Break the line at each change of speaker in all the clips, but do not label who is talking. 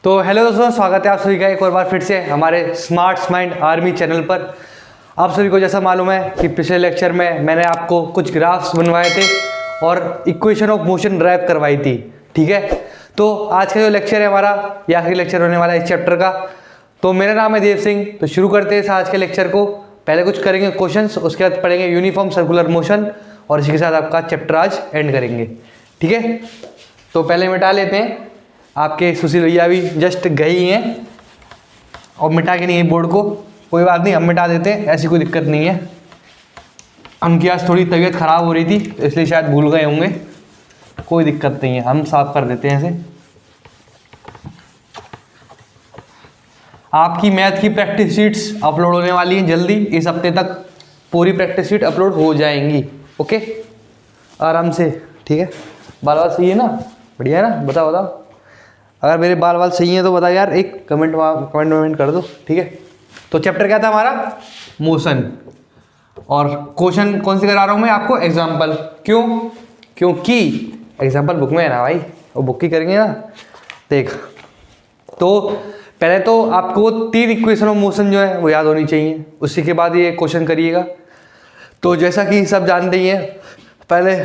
तो हेलो दोस्तों, स्वागत है आप सभी का एक और बार फिर से हमारे स्मार्ट माइंड आर्मी चैनल पर। आप सभी को जैसा मालूम है कि पिछले लेक्चर में मैंने आपको कुछ ग्राफ्स बनवाए थे और इक्वेशन ऑफ मोशन ड्राइव करवाई थी। ठीक है, तो आज का जो लेक्चर है हमारा, ये आखिरी लेक्चर होने वाला है इस चैप्टर का। तो मेरा नाम है देव सिंह। तो शुरू करते हैं आज के लेक्चर को। पहले कुछ करेंगे क्वेश्चंस, उसके बाद पढ़ेंगे यूनिफॉर्म सर्कुलर मोशन और इसी के साथ आपका चैप्टर आज एंड करेंगे। ठीक है, तो पहले मिटा लेते हैं। आपके सुशील भैया भी जस्ट गए ही हैं और मिटा के नहीं है बोर्ड को। कोई बात नहीं, हम मिटा देते हैं, ऐसी कोई दिक्कत नहीं है। उनकी आज थोड़ी तबीयत खराब हो रही थी तो इसलिए शायद भूल गए होंगे। कोई दिक्कत नहीं है, हम साफ कर देते हैं ऐसे। आपकी मैथ की प्रैक्टिस शीट्स अपलोड होने वाली हैं जल्दी, इस हफ्ते तक पूरी प्रैक्टिस शीट अपलोड हो जाएंगी। ओके, आराम से। ठीक है, बाल बाल सही है ना? बढ़िया है ना? बताओ बताओ, अगर मेरे बाल बाल सही हैं तो बता यार, एक कमेंट कर दो। ठीक है, तो चैप्टर क्या था हमारा? मोशन। और क्वेश्चन कौन से करा रहा हूँ मैं आपको? एग्जाम्पल। क्यों? क्योंकि एग्जाम्पल बुक में है ना भाई, वो बुक ही करेंगे ना। देख, तो पहले तो आपको 3 इक्वेशन ऑफ मोशन जो है वो याद होनी चाहिए, उसी के बाद ये क्वेश्चन करिएगा। तो जैसा कि सब जानते ही हैं, पहले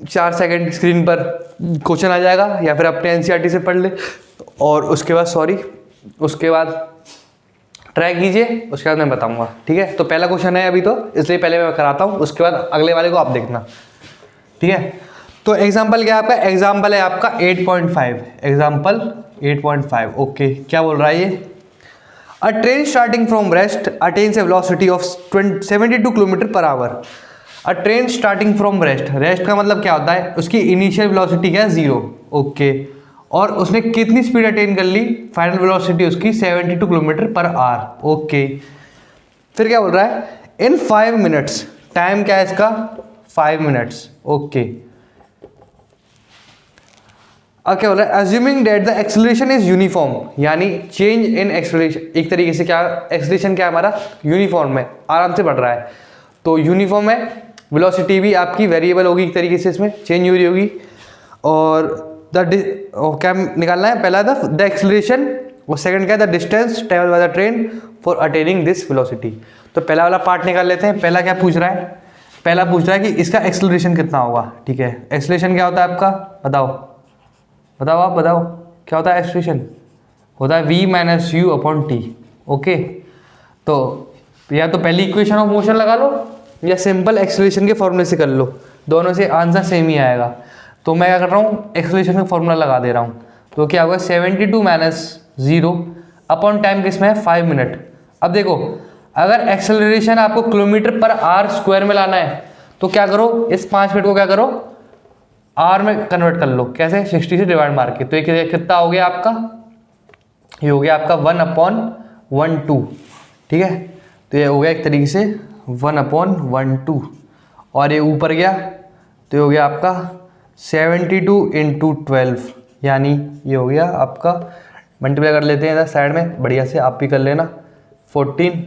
4 सेकंड स्क्रीन पर क्वेश्चन आ जाएगा, या फिर अपने एनसीईआरटी से पढ़ ले, और उसके बाद ट्राई कीजिए, उसके बाद मैं बताऊंगा। ठीक है, तो पहला क्वेश्चन है अभी, तो इसलिए पहले मैं कराता हूँ, उसके बाद अगले वाले को आप देखना। ठीक है, तो एग्जाम्पल क्या है आपका? एग्जाम्पल है आपका 8.5। एग्जाम्पल 8.5। ओके, क्या बोल रहा है ये? अ train starting from rest attains A velocity of 72 kilometre per our. A train starting from rest, rest का मतलब क्या होता है? उसकी इनिशियल वेलोसिटी क्या है? 0। ओके, और उसने कितनी स्पीड अटेन कर ली? फाइनल वेलोसिटी उसकी 72 किलोमीटर पर आवर। ओके, फिर क्या बोल रहा है? इन 5 मिनट्स, टाइम क्या है इसका? 5 मिनट्स। ओके, अब क्या बोल रहा है? Assuming that the acceleration is uniform, यानी चेंज इन एक्सेलरेशन, एक तरीके से क्या एक्सेलरेशन क्या है हमारा? यूनिफॉर्म है, आराम से बढ़ रहा है। तो यूनिफॉर्म है, वेलोसिटी भी आपकी वेरिएबल होगी, एक तरीके से इसमें चेंज हो रही होगी। और क्या निकालना है? पहला द एक्सेलरेशन, और सेकंड क्या है? The distance travel by the train for attaining this velocity. तो पहला वाला पार्ट निकाल लेते हैं। पहला क्या पूछ रहा है? पहला पूछ रहा है कि इसका एक्सेलरेशन कितना होगा। ठीक है, एक्सेलरेशन क्या होता है आपका? बताओ बताओ, आप बताओ क्या होता है एक्सेलरेशन? होता है v minus you upon T. Okay, तो या तो पहली इक्वेशन ऑफ मोशन लगा लो या सिंपल एक्सेलरेशन के फॉर्मूले से कर लो, दोनों से आंसर सेम ही आएगा। तो मैं क्या कर रहा हूँ? एक्सेलरेशन का फॉर्मूला लगा दे रहा हूँ। तो क्या होगा? 72 माइनस 0 अपॉन टाइम किसमें है? 5 मिनट। अब देखो, अगर एक्सेलरेशन आपको किलोमीटर पर आवर स्क्वायर में लाना है तो क्या करो? इस 5 मिनट को क्या करो? आर में कन्वर्ट कर लो। कैसे? 60 से डिवाइड मार के। तो ये कितना हो गया आपका? ये हो गया आपका 1/12। ठीक है, तो ये हो गया एक तरीके से 1/12, और ये ऊपर गया तो ये हो गया आपका 72 × 12, यानी ये हो गया आपका, मल्टीप्लाई कर लेते हैं इधर साइड में, बढ़िया से आप भी कर लेना। 14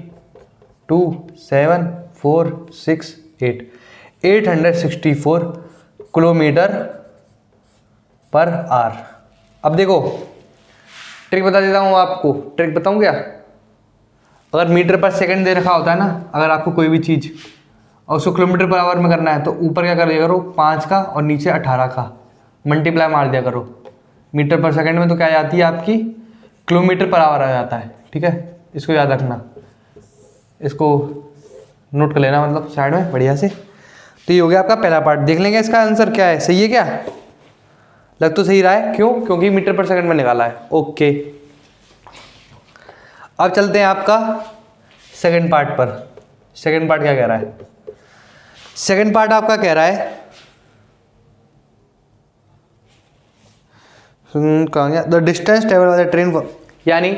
2 7 4 6 8 864 किलोमीटर पर आवर। अब देखो, ट्रिक बता देता हूँ आपको। ट्रिक बताऊँ क्या? अगर मीटर पर सेकंड दे रखा होता है ना, अगर आपको कोई भी चीज़ और उसको किलोमीटर पर आवर में करना है, तो ऊपर क्या कर दिया करो? 5 का और नीचे 18 का मल्टीप्लाई मार दिया करो। मीटर पर सेकंड में तो क्या आ जाती है आपकी? किलोमीटर पर आवर आ जाता है। ठीक है, इसको याद रखना, इसको नोट कर लेना, मतलब साइड में बढ़िया से। तो ये हो गया आपका पहला पार्ट। देख लेंगे इसका आंसर क्या है। सही है क्या? लग तो सही रहा है। क्यों? क्योंकि मीटर पर सेकंड में निकाला है। ओके, अब चलते हैं आपका सेकंड पार्ट पर। सेकंड पार्ट क्या कह रहा है? सेकंड पार्ट आपका कह रहा है, कहाँ गया? The distance travel by the train, यानी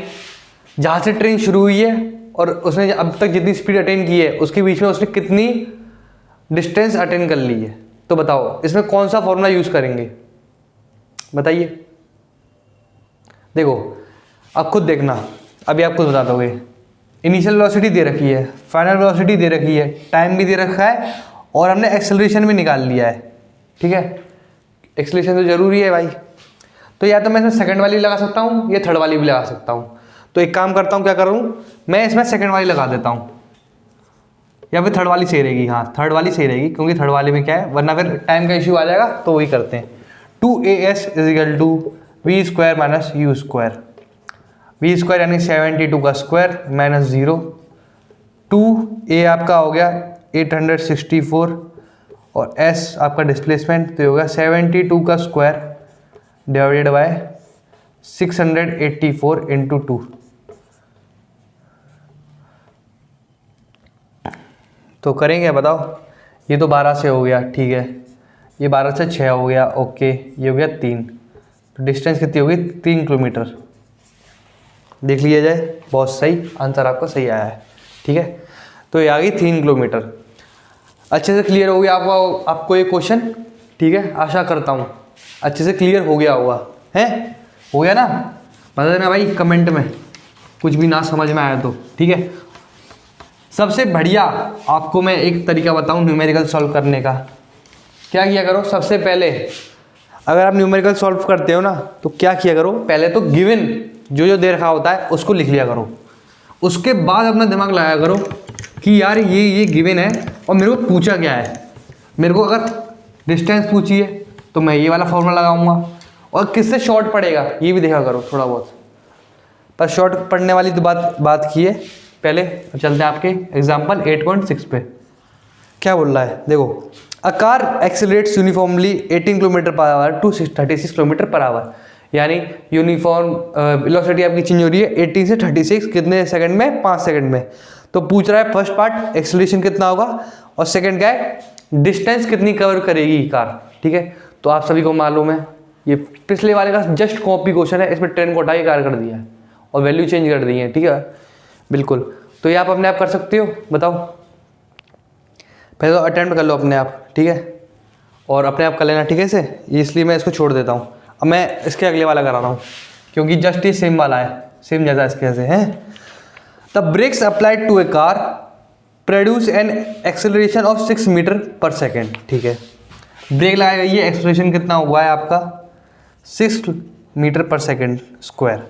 जहाँ से ट्रेन शुरू हुई है और उसने अब तक जितनी स्पीड अटेन की है, उसके बीच में उसने कितनी डिस्टेंस अटेन कर ली है। तो बताओ इसमें कौन सा फॉर्मूला यूज करेंगे? बताइए। देखो, अब खुद देखना, अभी आप खुद बता दोगे। इनिशियल वेलोसिटी दे रखी है, फाइनल वेलोसिटी दे रखी है, टाइम भी दे रखा है, और हमने एक्सेलरेशन भी निकाल लिया है। ठीक है, एक्सेलरेशन तो जरूरी है भाई। तो या तो मैं इसमें सेकंड वाली लगा सकता हूँ या थर्ड वाली भी लगा सकता हूँ। तो एक काम करता हूँ, क्या करूँ, मैं इसमें सेकंड वाली लगा देता हूँ, या फिर थर्ड वाली सही रहेगी। हाँ, थर्ड वाली सही रहेगी, क्योंकि थर्ड वाली में क्या है, वरना फिर टाइम का इश्यू आ जाएगा। तो वही करते हैं, 2as equal to V square minus U square. V square यानी 72 का स्क्वायर माइनस 0, 2a आपका हो गया 864 और s आपका डिस्प्लेसमेंट, तो ये होगा 72 का स्क्वायर डिवाइडेड बाय 684 इंटू 2। तो करेंगे बताओ, ये तो 12 से हो गया, ठीक है, ये 12 से 6 हो गया, ओके, ये हो गया 3, तो डिस्टेंस कितनी होगी, 3 किलोमीटर। देख लिया जाए, बहुत सही आंसर आपका सही आया है, ठीक है। तो ये आ गई 3 किलोमीटर। अच्छे से क्लियर हो गया आपको ये क्वेश्चन, ठीक है, आशा करता हूँ अच्छे से क्लियर हो गया होगा, है, हो गया ना। बता देना भाई कमेंट में कुछ भी ना समझ में आया तो, ठीक है। सबसे बढ़िया आपको मैं एक तरीका बताऊं न्यूमेरिकल सॉल्व करने का। क्या किया करो, सबसे पहले अगर आप न्यूमेरिकल सॉल्व करते हो ना, तो क्या किया करो, पहले तो गिवन जो दे रखा होता है उसको लिख लिया करो। उसके बाद अपना दिमाग लगाया करो कि यार ये गिवन है और मेरे को पूछा क्या है। मेरे को अगर डिस्टेंस पूछी है तो मैं ये वाला फॉर्मूला लगाऊंगा, और किससे शॉर्ट पड़ेगा ये भी देखा करो थोड़ा बहुत। पर शॉर्ट पढ़ने वाली तो बात की है पहले। चलते हैं आपके एग्जाम्पल 8.6 पे। क्या बोल रहा है, देखो, a car accelerates uniformly 18 kilometre per hour to 36 kilometre per hour. यानी यूनिफॉर्म वेलोसिटी आपकी चेंज हो रही है 18 से 36, कितने सेकंड में, 5 सेकंड में। तो पूछ रहा है फर्स्ट पार्ट एक्सेलरेशन कितना होगा, और सेकंड क्या है, डिस्टेंस कितनी कवर करेगी कार, ठीक है। तो आप सभी को मालूम है, ये पिछले वाले का जस्ट कॉपी क्वेश्चन है, इसमें 10 को हटा के कार कर दिया है और वैल्यू चेंज कर दी है, ठीक है, बिल्कुल। तो ये आप अपने आप कर सकते हो, बताओ, पहले तो अटेम्प्ट कर लो अपने आप, ठीक है, और अपने आप कर लेना, ठीक है से, इसलिए मैं इसको छोड़ देता हूँ। अब मैं इसके अगले वाला करा रहा हूँ, क्योंकि जस्ट ये सेम वाला है, सेम जैसा इसके से है। The brakes applied to a car produce an acceleration of 6 metre per second, ठीक है। ब्रेक लगाई गई है, एक्सेलरेशन कितना हुआ है आपका, 6 metre per second square,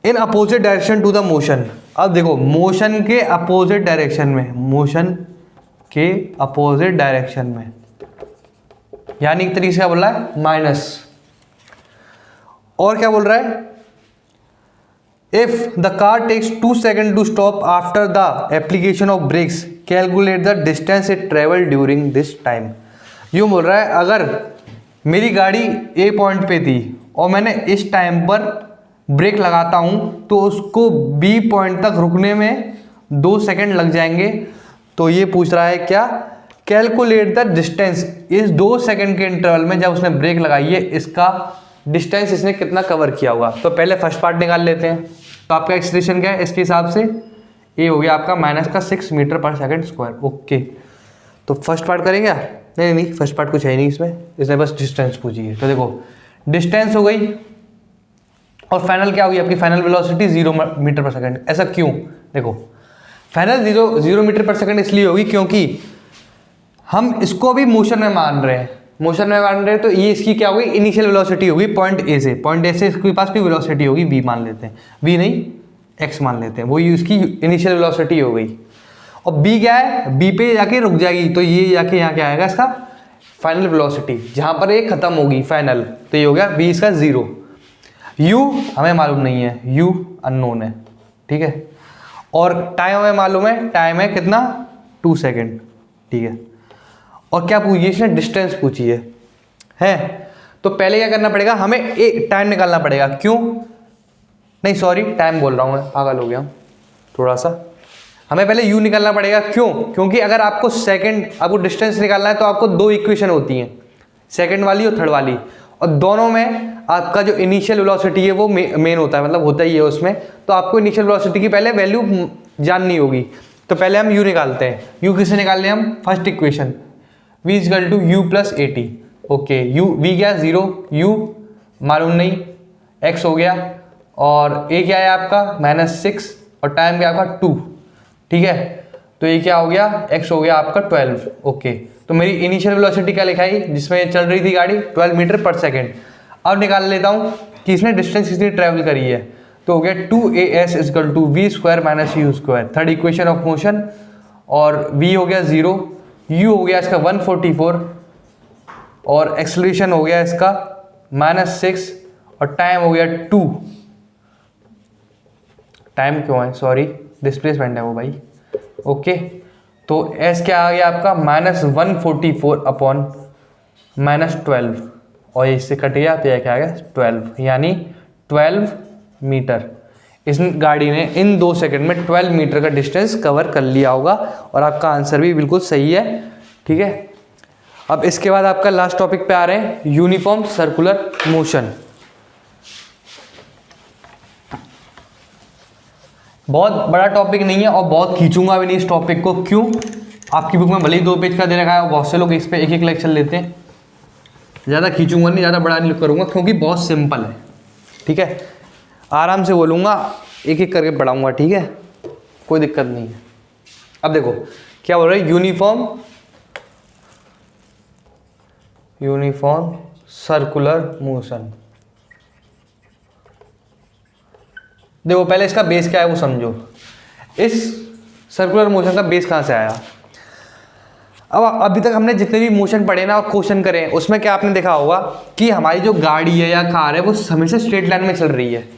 in opposite direction to the motion. अब देखो, मोशन के अपोजिट डायरेक्शन में, मोशन के अपोजिट डायरेक्शन में, यानी एक तरीके से क्या बोल रहा है, माइनस। और क्या बोल रहा है, if the car takes 2 second to stop after the application of brakes calculate the distance it travel during this time. यूं बोल रहा है, अगर मेरी गाड़ी ए पॉइंट पे थी और मैंने इस टाइम पर ब्रेक लगाता हूं तो उसको बी पॉइंट तक रुकने में 2 सेकेंड लग जाएंगे। तो ये पूछ रहा है क्या, कैलकुलेट द डिस्टेंस, इस 2 सेकेंड के इंटरवल में जब उसने ब्रेक लगाई है इसका डिस्टेंस इसने कितना कवर किया होगा। तो पहले फर्स्ट पार्ट निकाल लेते हैं। तो आपका एक्सेलरेशन क्या है इसके हिसाब से, ये हो गया आपका माइनस का 6 metre per second square, okay. तो फर्स्ट पार्ट करेंगे, नहीं फर्स्ट पार्ट कुछ है नहीं इसमें, इसने बस डिस्टेंस पूछी है। तो देखो, डिस्टेंस हो गई और फाइनल क्या होगी आपकी, फाइनल वेलोसिटी 0 मीटर पर सेकंड। ऐसा क्यों, देखो, फाइनल 0 मीटर पर सेकंड इसलिए होगी क्योंकि हम इसको भी मोशन में मान रहे हैं, तो ये इसकी क्या होगी, इनिशियल वेलोसिटी होगी पॉइंट ए से इसके पास कोई वेलोसिटी होगी v मान लेते हैं, v नहीं x मान लेते हैं, वो इसकी इनिशियल वेलोसिटी हो गई। और b क्या है, b पे जाके रुक जाएगी, तो ये जाके यहाँ क्या आएगा, इसका फाइनल वेलोसिटी, जहाँ पर ये खत्म होगी फाइनल, तो ये हो गया v इसका 0। u हमें मालूम नहीं है, u अननोन है, ठीक है। और टाइम हमें मालूम है, टाइम है कितना, 2 सेकेंड, ठीक है। और क्या पूछी इसने, डिस्टेंस पूछी है। तो पहले क्या करना पड़ेगा, हमें एक टाइम निकालना पड़ेगा, क्यों, नहीं सॉरी टाइम बोल रहा हूँ मैं, पागल हो गया थोड़ा सा। हमें पहले u निकालना पड़ेगा, क्यों, क्योंकि अगर आपको डिस्टेंस निकालना है तो आपको 2 इक्वेशन होती हैं, सेकंड वाली और थर्ड वाली, और दोनों में आपका जो इनिशियल वेलोसिटी है वो मेन होता है, मतलब होता ही है उसमें। तो आपको इनिशियल वेलोसिटी की पहले वैल्यू जाननी होगी। तो पहले हम u निकालते हैं। u किससे निकालने हम, first equation v equal to u plus 80, okay. v क्या, 0, u मालूम नहीं, x हो गया, और a क्या है आपका -6, और टाइम क्या आपका 2, ठीक है। तो ये क्या हो गया, x हो गया आपका 12, ओके। तो मेरी इनिशियल वेलोसिटी क्या लिखाई जिसमें चल रही थी गाड़ी, 12 मीटर पर सेकेंड। अब निकाल लेता हूँ कि इसने डिस्टेंस कितनी ट्रेवल करी है, तो हो गया 2as equal to V square minus U square, third equation of motion, और v हो गया 0, u हो गया इसका 144, और एक्सेलरेशन हो गया इसका -6, और टाइम हो गया 2, टाइम क्यों है, सॉरी डिस्प्लेसमेंट है वो भाई, ओके। तो s क्या आ गया आपका -144 अपॉन -12, और इससे कट गया तो यह क्या आ गया 12, यानी 12 मीटर। इस गाड़ी ने इन 2 सेकंड में 12 मीटर का डिस्टेंस कवर कर लिया होगा, और आपका आंसर भी बिल्कुल सही है, ठीक है। अब इसके बाद आपका लास्ट टॉपिक पे आ रहे हैं, यूनिफॉर्म सर्कुलर मोशन। बहुत बड़ा टॉपिक नहीं है और बहुत खींचूंगा भी नहीं इस टॉपिक को, क्यों, आपकी बुक में भले ही 2 पेज का दे रखा है, बहुत से लोग इस पे एक लेक्चर लेते हैं, ज़्यादा खींचूंगा नहीं, ज़्यादा बड़ा नहीं करूँगा, क्योंकि बहुत सिंपल है, ठीक है। आराम से बोलूँगा, एक एक करके पढ़ाऊँगा, ठीक है, कोई दिक्कत नहीं है। अब देखो क्या बोल रहे हैं, यूनिफॉर्म सर्कुलर मोशन। देखो पहले इसका बेस क्या है वो समझो, इस सर्कुलर मोशन का बेस कहाँ से आया। अब अभी तक हमने जितने भी मोशन पढ़े ना और क्वेश्चन करें, उसमें क्या आपने देखा होगा कि हमारी जो गाड़ी है या कार है वो हमेशा स्ट्रेट लाइन में चल रही है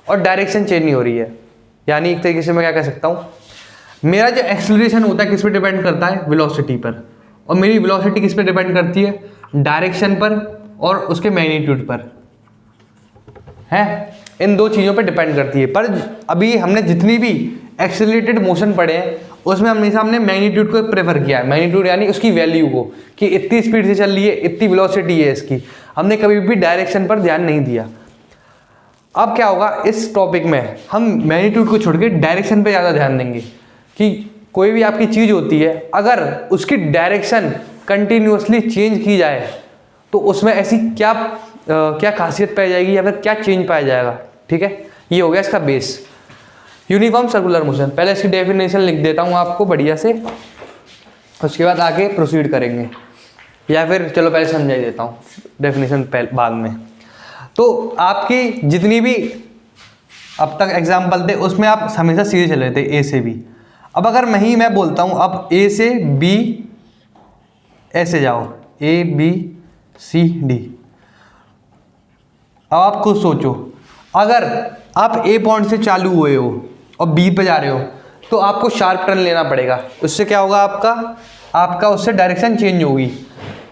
और डायरेक्शन चेंज नहीं हो रही है। यानी एक तरीके से मैं क्या कह सकता हूँ, मेरा जो एक्सेलरेशन होता है किस पे डिपेंड करता है, वेलोसिटी पर, और मेरी वेलोसिटी किस पे डिपेंड करती है, डायरेक्शन पर और उसके मैग्नीट्यूड पर, है इन 2 चीज़ों पे डिपेंड करती है। पर अभी हमने जितनी भी एक्सेलरेटेड मोशन पढ़े हैं उसमें हमेशा हमने मैग्नीट्यूड को प्रेफर किया है, मैग्नीट्यूड यानी उसकी वैल्यू को, कि इतनी स्पीड से चल रही है, इतनी वेलोसिटी है इसकी, हमने कभी भी डायरेक्शन पर ध्यान नहीं दिया। अब क्या होगा, इस टॉपिक में हम मैग्नीट्यूड को छोड़ के डायरेक्शन पे ज़्यादा ध्यान देंगे, कि कोई भी आपकी चीज़ होती है अगर उसकी डायरेक्शन कंटिन्यूसली चेंज की जाए तो उसमें ऐसी क्या खासियत पाई जाएगी या फिर क्या चेंज पाया जाएगा, ठीक है। ये हो गया इसका बेस, यूनिफॉर्म सर्कुलर मोशन। पहले इसकी डेफिनेशन लिख देता हूँ आपको बढ़िया से, उसके बाद आगे प्रोसीड करेंगे, या फिर चलो पहले समझा देता हूँ डेफिनेशन बाद में। तो आपकी जितनी भी अब तक एग्जाम्पल थे उसमें आप हमेशा सीधे चले थे ए से बी। अब अगर मैं बोलता हूँ अब ए से बी ऐसे जाओ, ए बी सी डी। अब आप खुद सोचो, अगर आप ए पॉइंट से चालू हुए हो और बी पे जा रहे हो तो आपको शार्प टर्न लेना पड़ेगा। उससे क्या होगा, आपका उससे डायरेक्शन चेंज होगी।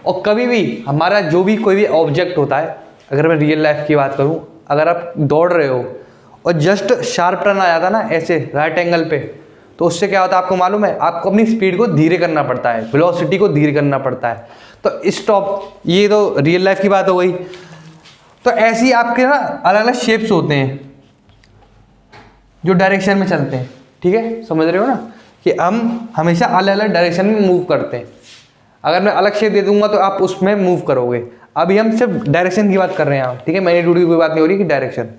और कभी भी हमारा जो भी कोई भी ऑब्जेक्ट होता है, अगर मैं रियल लाइफ की बात करूं, अगर आप दौड़ रहे हो और जस्ट शार्प टर्न आ जाता ना ऐसे राइट एंगल पे, तो उससे क्या होता है आपको मालूम है, आपको अपनी स्पीड को धीरे करना पड़ता है, वेलोसिटी को धीरे करना पड़ता है। तो ये तो रियल लाइफ की बात हो गई। तो ऐसी आपके ना अलग अलग शेप्स होते हैं जो डायरेक्शन में चलते हैं, ठीक है, समझ रहे हो ना, कि हम हमेशा अलग अलग डायरेक्शन में मूव करते हैं। अगर मैं अलग शेप दे दूंगा तो आप उसमें मूव करोगे। अभी हम सिर्फ डायरेक्शन की बात कर रहे हैं, ठीक है, मैग्नीट्यूड की कोई बात नहीं हो रही कि डायरेक्शन।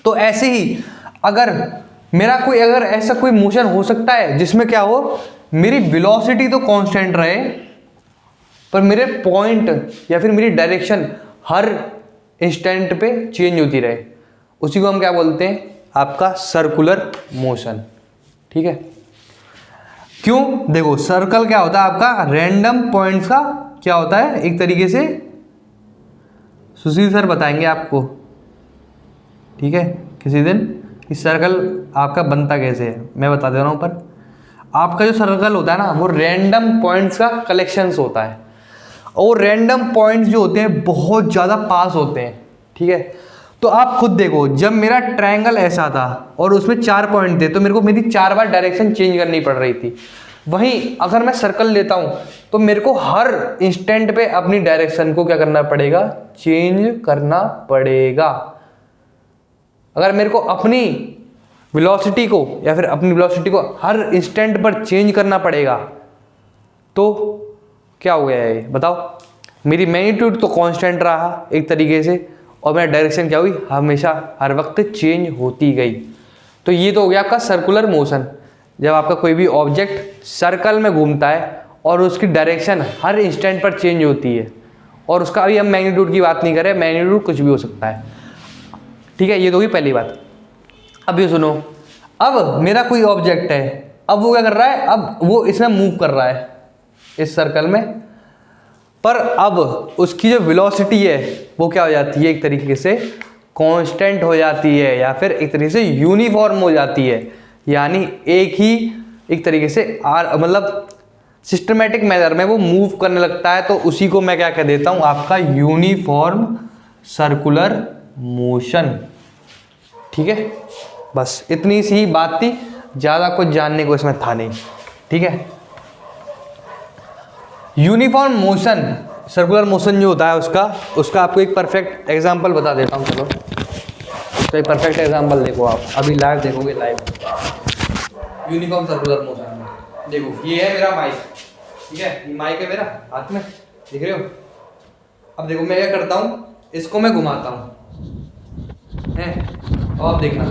तो ऐसे ही अगर ऐसा कोई मोशन हो सकता है जिसमें क्या हो, मेरी वेलोसिटी तो कांस्टेंट रहे पर मेरे पॉइंट या फिर मेरी डायरेक्शन हर इंस्टेंट पे चेंज होती रहे, उसी को हम क्या बोलते हैं, आपका सर्कुलर मोशन, ठीक है। क्यों, देखो सर्कल क्या होता है आपका, रैंडम पॉइंट्स का क्या होता है एक तरीके से, सुशील सर बताएंगे आपको, ठीक है, किसी दिन, इस सर्कल आपका बनता कैसे है मैं बता दे रहा हूँ। पर आपका जो सर्कल होता है ना वो रैंडम पॉइंट्स का कलेक्शंस होता है, और रैंडम पॉइंट्स जो होते हैं बहुत ज़्यादा पास होते हैं, ठीक है। तो आप खुद देखो, जब मेरा ट्रायंगल ऐसा था और उसमें 4 पॉइंट थे तो मेरे को मेरी 4 बार डायरेक्शन चेंज करनी पड़ रही थी। वहीं अगर मैं सर्कल लेता हूँ तो मेरे को हर इंस्टेंट पे अपनी डायरेक्शन को क्या करना पड़ेगा, चेंज करना पड़ेगा। अगर मेरे को अपनी वेलोसिटी को हर इंस्टेंट पर चेंज करना पड़ेगा तो क्या हो गया ये बताओ, मेरी मैग्नीट्यूड तो कांस्टेंट रहा एक तरीके से, और मेरा डायरेक्शन क्या हुई, हमेशा हर वक्त चेंज होती गई। तो ये तो हो गया आपका सर्कुलर मोशन। जब आपका कोई भी ऑब्जेक्ट सर्कल में घूमता है और उसकी डायरेक्शन हर इंस्टेंट पर चेंज होती है, और उसका अभी हम मैग्नीट्यूड की बात नहीं करें, मैग्नीट्यूड कुछ भी हो सकता है, ठीक है। ये तो हुई पहली बात। अब ये सुनो, अब मेरा कोई ऑब्जेक्ट है, अब वो क्या कर रहा है, अब वो इसमें मूव कर रहा है इस सर्कल में, पर अब उसकी जो वेलोसिटी है वो क्या हो जाती है, एक तरीके से कांस्टेंट हो जाती है, या फिर एक तरीके से यूनिफॉर्म हो जाती है। यानी एक ही एक तरीके से मतलब सिस्टमेटिक मैनर में वो मूव करने लगता है। तो उसी को मैं क्या कह देता हूँ, आपका यूनिफॉर्म सर्कुलर मोशन, ठीक है। बस इतनी सी बात थी, ज़्यादा कुछ जानने को इसमें था नहीं, ठीक है। यूनिफॉर्म मोशन, सर्कुलर मोशन जो होता है उसका आपको एक परफेक्ट एग्जांपल बता देता हूँ। चलो तो एक परफेक्ट एग्जांपल देखो, आप अभी लाइव देखोगे, लाइव यूनिफॉर्म सर्कुलर मोशन में देखो, ये है मेरा माइक, ठीक है, ये माइक है मेरा हाथ में, देख रहे हो। अब देखो मैं क्या करता हूँ, इसको मैं घुमाता हूँ, है, और आप देखना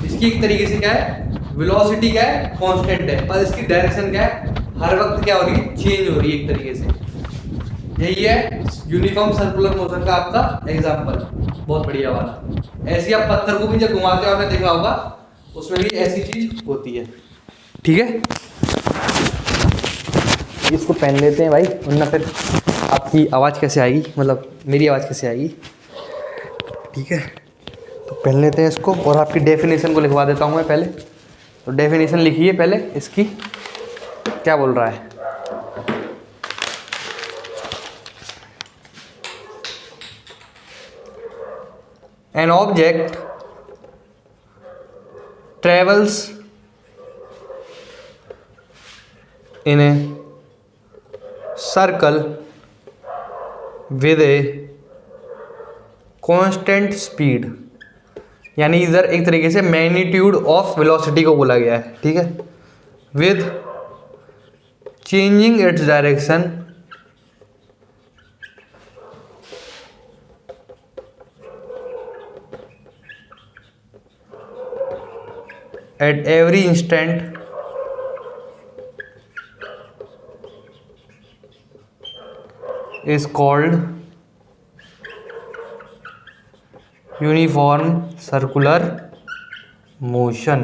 इसकी एक तरीके से क्या है, वेलोसिटी क्या है, कांस्टेंट है, पर इसकी डायरेक्शन क्या है, हर वक्त क्या हो रही है, चेंज हो रही है एक तरीके से। यही है यूनिफॉर्म सर्कुलर मोशन का आपका एग्जांपल, बहुत बढ़िया वाला। ऐसे आप पत्थर को भी जब घुमाते हो, आपने देखा होगा, उसमें भी ऐसी चीज होती है, ठीक है। इसको पहन लेते हैं भाई, वरना फिर आपकी आवाज़ कैसे आएगी, मतलब मेरी आवाज़ कैसे आएगी, ठीक है। तो पहन लेते हैं इसको, और आपकी डेफिनेशन को लिखवा देता हूँ मैं पहले। तो डेफिनेशन लिखिए पहले इसकी, क्या बोल रहा है। An object travels in a circle with a constant speed, यानी इधर एक तरीके से मैग्नीट्यूड ऑफ वेलोसिटी को बोला गया है, ठीक है, with changing its direction at every instant is called uniform circular motion।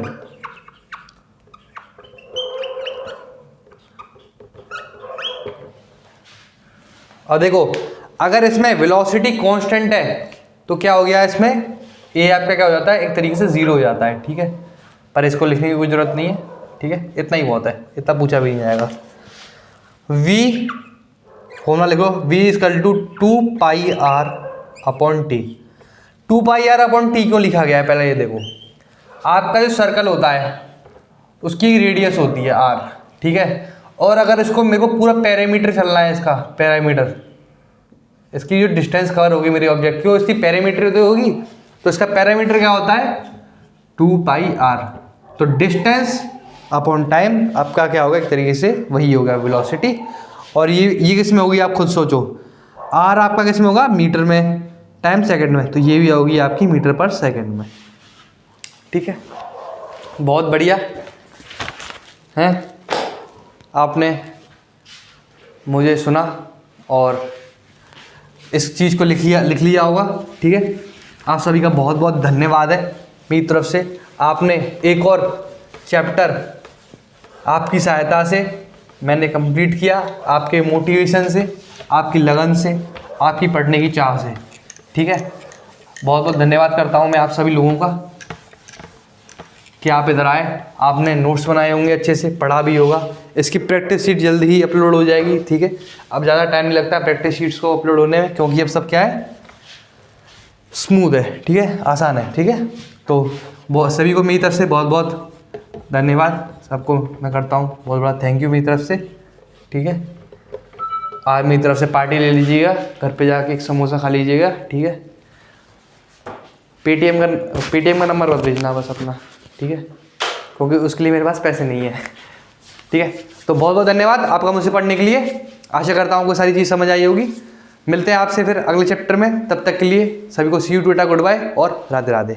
अब देखो, अगर इसमें वेलोसिटी कांस्टेंट है तो क्या हो गया, इसमें ए आपका क्या हो जाता है, एक तरीके से जीरो हो जाता है, ठीक है। पर इसको लिखने की कोई जरूरत नहीं है, ठीक है, इतना ही बहुत है, इतना पूछा भी नहीं जाएगा। v फॉर्मूला लिखो, v equal to 2πr upon T. 2πr upon T क्यों लिखा गया है, पहले ये देखो, आपका जो सर्कल होता है उसकी रेडियस होती है r, ठीक है। और अगर इसको मेरे को पूरा पैरामीटर चलना है, इसका पैरामीटर, इसकी जो डिस्टेंस कवर होगी मेरे ऑब्जेक्ट की, इसकी पैरामीटर तो होगी, तो इसका पैरामीटर क्या होता है, 2πr। तो डिस्टेंस अपॉन टाइम आपका क्या होगा, एक तरीके से वही होगा वेलोसिटी। और ये किस में होगी, आप खुद सोचो, r आपका किस में होगा, मीटर में, टाइम सेकंड में, तो ये भी होगी आपकी मीटर पर सेकंड में, ठीक है। बहुत बढ़िया है, आपने मुझे सुना और इस चीज़ को लिख लिया होगा, ठीक है। आप सभी का बहुत बहुत धन्यवाद है मेरी तरफ से। आपने एक और चैप्टर आपकी सहायता से मैंने कंप्लीट किया, आपके मोटिवेशन से, आपकी लगन से, आपकी पढ़ने की चाह से, ठीक है। बहुत बहुत धन्यवाद करता हूँ मैं आप सभी लोगों का कि आप इधर आए, आपने नोट्स बनाए होंगे, अच्छे से पढ़ा भी होगा। इसकी प्रैक्टिस शीट जल्दी ही अपलोड हो जाएगी, ठीक है। अब ज़्यादा टाइम नहीं लगता प्रैक्टिस शीट्स को अपलोड होने में, क्योंकि अब सब क्या है, स्मूथ है, ठीक है, आसान है, ठीक है। तो सभी को मेरी तरफ से बहुत बहुत धन्यवाद, सबको मैं करता हूँ बहुत बड़ा थैंक यू मेरी तरफ से, ठीक है। आज मेरी तरफ से पार्टी ले लीजिएगा, घर पे जाके एक समोसा खा लीजिएगा, ठीक है। पेटीएम का नंबर मत भेजना बस अपना, ठीक है, क्योंकि उसके लिए मेरे पास पैसे नहीं है, ठीक है। तो बहुत बहुत धन्यवाद आपका मुझसे पढ़ने के लिए। आशा करता हूँ आपको सारी चीज़ समझ आई होगी। मिलते हैं आपसे फिर अगले चैप्टर में, तब तक के लिए सभी को सी यू, टाटा, गुड बाय और राधे राधे।